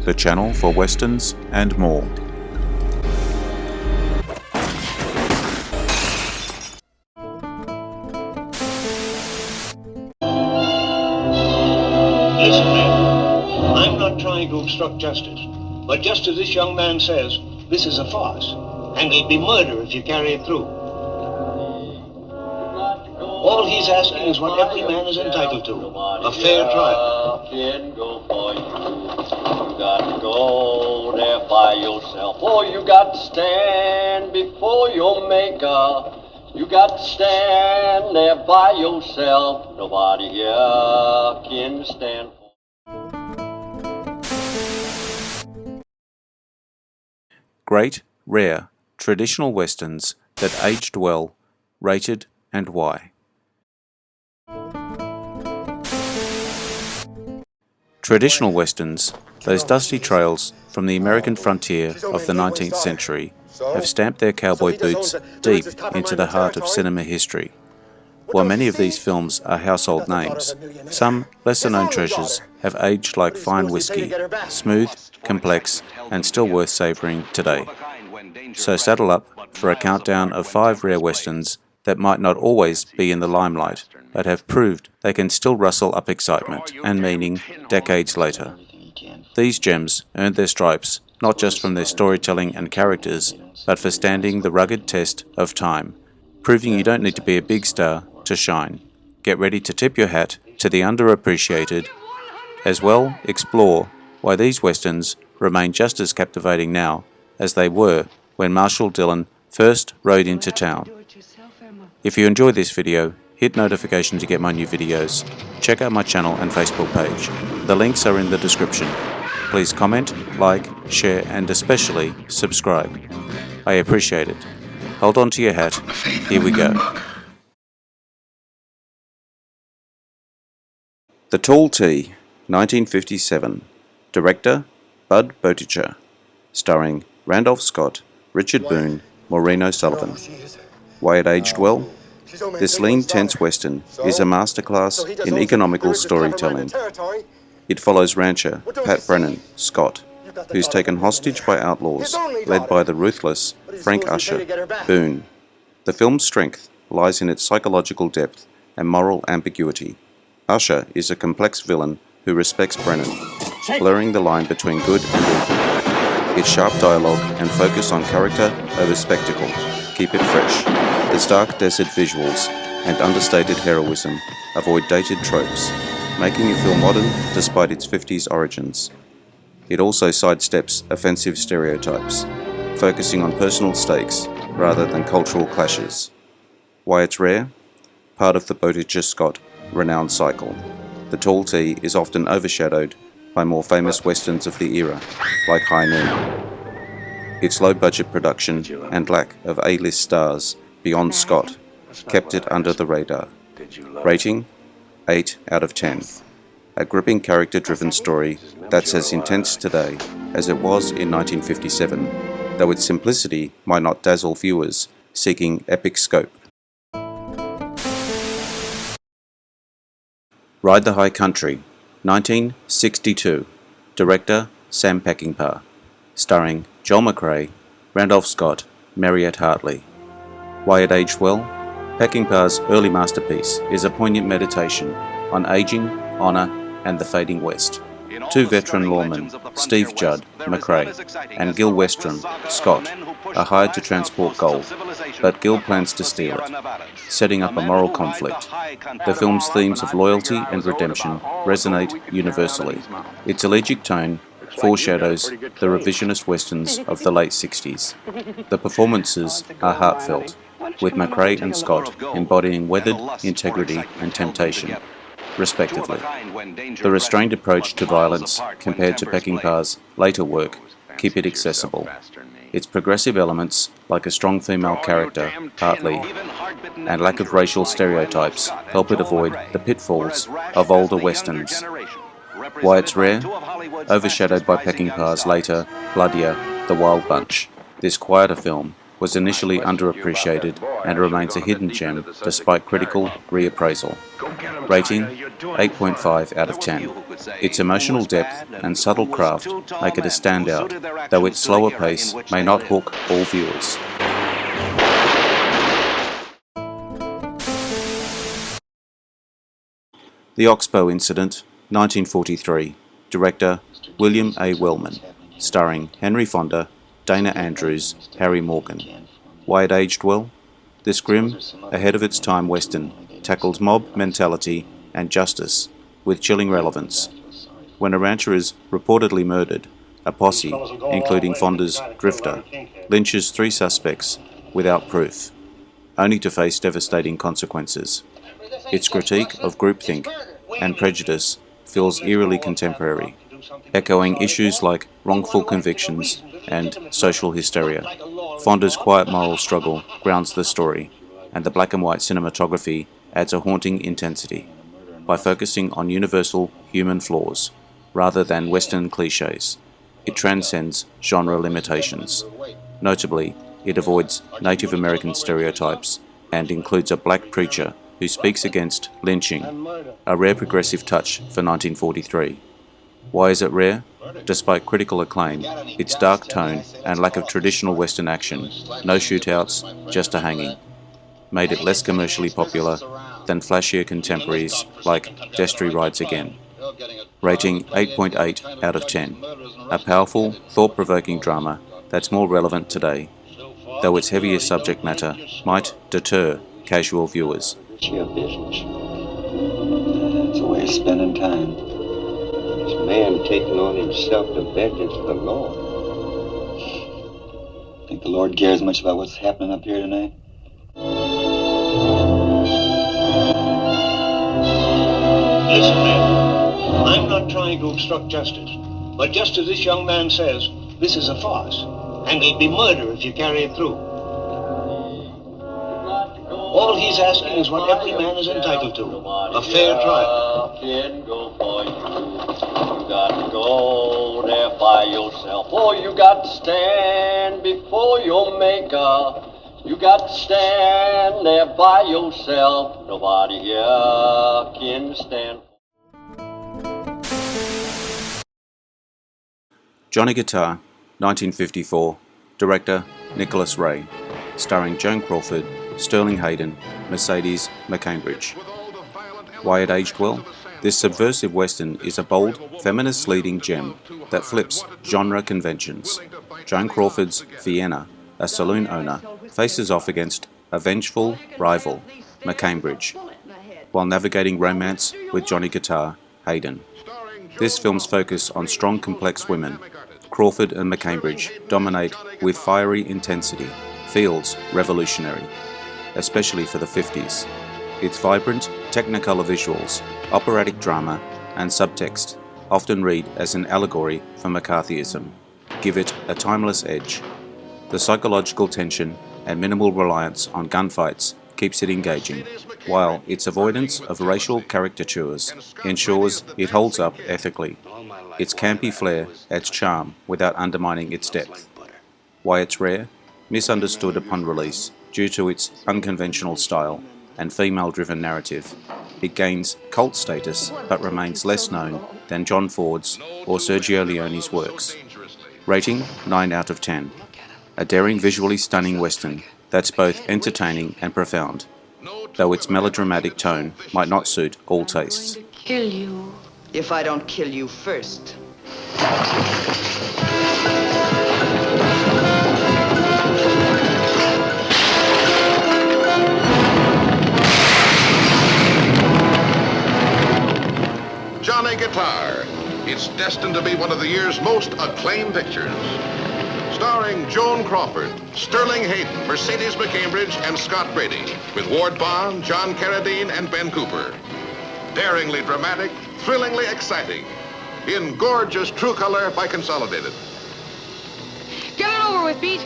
the channel for westerns and more. Listen, man, I'm not trying to obstruct justice, but just as this young man says, this is a farce, and it'll be murder if you carry it through. All he's asking is what every man is entitled to, a fair trial. You got to go there by yourself. Oh, you got to stand before your maker. You got to stand there by yourself. Nobody here can stand for. Great, rare, traditional westerns that aged well, rated and why. Traditional westerns, those dusty trails from the American frontier of the 19th century, have stamped their cowboy boots deep into the heart of cinema history. While many of these films are household names, some lesser-known treasures have aged like fine whiskey, smooth, complex, and still worth savouring today. So saddle up for a countdown of 5 rare westerns that might not always be in the limelight, but have proved they can still rustle up excitement and meaning decades later. These gems earned their stripes not just from their storytelling and characters, but for standing the rugged test of time, proving you don't need to be a big star to shine. Get ready to tip your hat to the underappreciated, as well explore why these westerns remain just as captivating now as they were when Marshall Dillon first rode into town. If you enjoyed this video, hit notification to get my new videos. Check out my channel and Facebook page. The links are in the description. Please comment, like, share, and especially subscribe. I appreciate it. Hold on to your hat. Here we go. The Tall T, 1957. Director, Bud Botticher. Starring Randolph Scott, Richard Boone, Maureen O'Sullivan. Why it aged well? This lean, tense western is a masterclass in economical storytelling. It follows rancher Pat Brennan Scott, who's taken hostage by outlaws led by the ruthless Frank Usher Boone. The film's strength lies in its psychological depth and moral ambiguity. Usher is a complex villain who respects Brennan, blurring the line between good and evil. Its sharp dialogue and focus on character over spectacle keep it fresh. The stark desert visuals and understated heroism avoid dated tropes, making it feel modern despite its 50s origins. It also sidesteps offensive stereotypes, focusing on personal stakes rather than cultural clashes. Why it's rare? Part of the Botticher-Scott renowned cycle. The Tall T is often overshadowed by more famous westerns of the era, like High Noon. Its low-budget production and lack of A-list stars beyond Scott kept it under the radar. Rating? 8 out of 10. A gripping character-driven story that's as intense today as it was in 1957, though its simplicity might not dazzle viewers seeking epic scope. Ride the High Country, 1962. Director, Sam Peckinpah. Starring Joel McCrea, Randolph Scott, Mariette Hartley. Why it aged well? Peckinpah's early masterpiece is a poignant meditation on aging, honor, and the fading West. 2 veteran lawmen, Steve Judd, McCrea, and Gil Westrom, Scott, are hired to transport gold, but Gil plans to steal it, setting up a moral conflict. The film's themes of loyalty and redemption resonate universally. Its elegiac tone foreshadows the revisionist westerns of the late 60s. The performances are heartfelt, with McCrea and Scott embodying weathered integrity and temptation, respectively. The restrained approach to violence compared to Peckinpah's later work keep it accessible. Its progressive elements, like a strong female character, Hartley, and lack of racial stereotypes, help it avoid the pitfalls of older westerns. Why it's rare? Overshadowed by Peckinpah's later, bloodier The Wild Bunch, this quieter film was initially underappreciated and remains a hidden gem despite critical reappraisal. Rating 8.5 out of 10. Its emotional depth and subtle craft make it a standout, though its slower pace may not hook all viewers. The Oxbow Incident, 1943. Director William A. Wellman. Starring Henry Fonda, Dana Andrews, Harry Morgan. Why it aged well? This grim, ahead of its time western tackles mob mentality and justice with chilling relevance. When a rancher is reportedly murdered, a posse, including Fonda's Drifter, lynches 3 suspects without proof, only to face devastating consequences. Its critique of groupthink and prejudice feels eerily contemporary, echoing issues like wrongful convictions and social hysteria. Fonda's quiet moral struggle grounds the story, and the black and white cinematography adds a haunting intensity by focusing on universal human flaws rather than Western cliches. It transcends genre limitations. Notably, it avoids Native American stereotypes and includes a black preacher who speaks against lynching, a rare progressive touch for 1943. Why is it rare? Despite critical acclaim, its dark tone and lack of traditional Western action, no shootouts, just a hanging, made it less commercially popular than flashier contemporaries like Destry Rides Again. Rating 8.8 out of 10. A powerful, thought-provoking drama that's more relevant today, though its heavier subject matter might deter casual viewers. It's your business. It's a way of spending time. This man taking on himself the vengeance of the Lord. Think the Lord cares much about what's happening up here tonight? Listen, man. I'm not trying to obstruct justice. But just as this young man says, this is a farce. And they'd be murder if you carry it through. All he's asking is what every man is entitled to. A fair trial. Go for you. You got to go there by yourself. Oh, you got to stand before your maker. You got to stand there by yourself. Nobody here can stand. Johnny Guitar, 1954. Director Nicholas Ray. Starring Joan Crawford, Sterling Hayden, Mercedes McCambridge. Why it aged well? This subversive western is a bold, feminist-leading gem that flips genre conventions. Joan Crawford's Vienna, a saloon owner, faces off against a vengeful rival, McCambridge, while navigating romance with Johnny Guitar, Hayden. This film's focus on strong, complex women, Crawford and McCambridge, dominate with fiery intensity, feels revolutionary, especially for the 50s. Its vibrant, technicolor visuals, operatic drama, and subtext, often read as an allegory for McCarthyism, give it a timeless edge. The psychological tension and minimal reliance on gunfights keeps it engaging, while its avoidance of racial caricatures ensures it holds up ethically. Its campy flair adds charm without undermining its depth. Why it's rare? Misunderstood upon release due to its unconventional style and female-driven narrative. It gains cult status but remains less known than John Ford's or Sergio Leone's works. Rating 9 out of 10. A daring, visually stunning western that's both entertaining and profound, though its melodramatic tone might not suit all tastes. Kill you. If I don't kill you first. Johnny Guitar. It's destined to be one of the year's most acclaimed pictures. Starring Joan Crawford, Sterling Hayden, Mercedes McCambridge, and Scott Brady, with Ward Bond, John Carradine, and Ben Cooper. Daringly dramatic, thrillingly exciting. In gorgeous true color by Consolidated. Get it over with, Pete.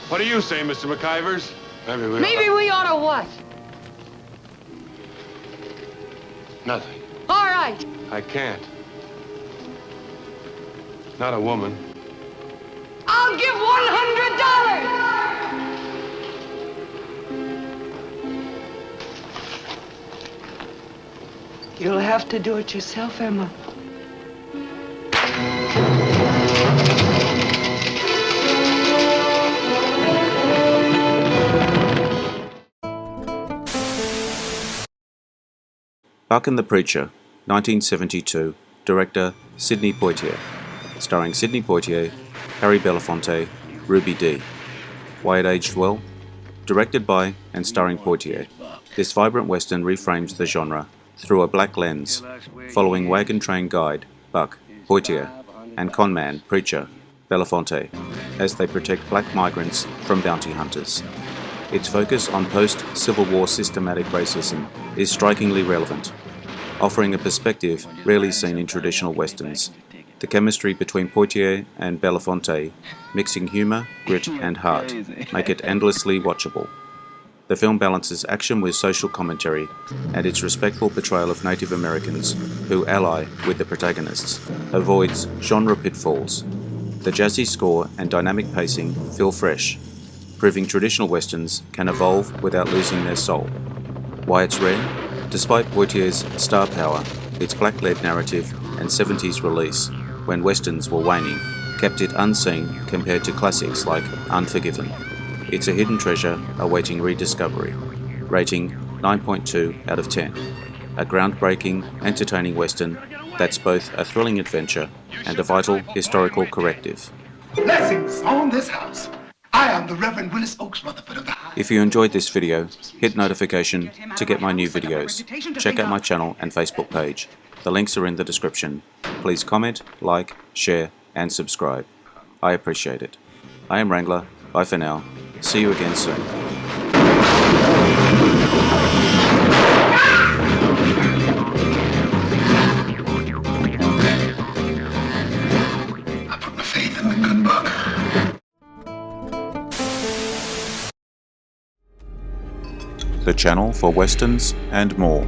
What do you say, Mr. McIvers? Maybe we ought to what? Nothing. All right. I can't. Not a woman. I'll give $100. You'll have to do it yourself, Emma. Buck and the Preacher, 1972, director Sidney Poitier, starring Sidney Poitier, Harry Belafonte, Ruby Dee. Why It Aged Well, directed by and starring Poitier. This vibrant western reframes the genre through a black lens, following wagon train guide, Buck, Poitier, and conman, Preacher, Belafonte, as they protect black migrants from bounty hunters. Its focus on post-Civil War systematic racism is strikingly relevant, offering a perspective rarely seen in traditional westerns. The chemistry between Poitier and Belafonte, mixing humour, grit and heart, make it endlessly watchable. The film balances action with social commentary and its respectful portrayal of Native Americans who ally with the protagonists, avoids genre pitfalls. The jazzy score and dynamic pacing feel fresh, proving traditional westerns can evolve without losing their soul. Why it's rare? Despite Poitier's star power, its black-led narrative and 70s release, when westerns were waning, kept it unseen compared to classics like Unforgiven. It's a hidden treasure awaiting rediscovery. Rating 9.2 out of 10. A groundbreaking, entertaining western that's both a thrilling adventure and a vital historical corrective. Blessings on this house. I am the Reverend Willis Oakes Rutherford of the High. If you enjoyed this video, hit notification to get my new videos. Check out my channel and Facebook page. The links are in the description. Please comment, like, share, and subscribe. I appreciate it. I am Wrangler. Bye for now. See you again soon. I put my faith in the good book. The channel for westerns and more.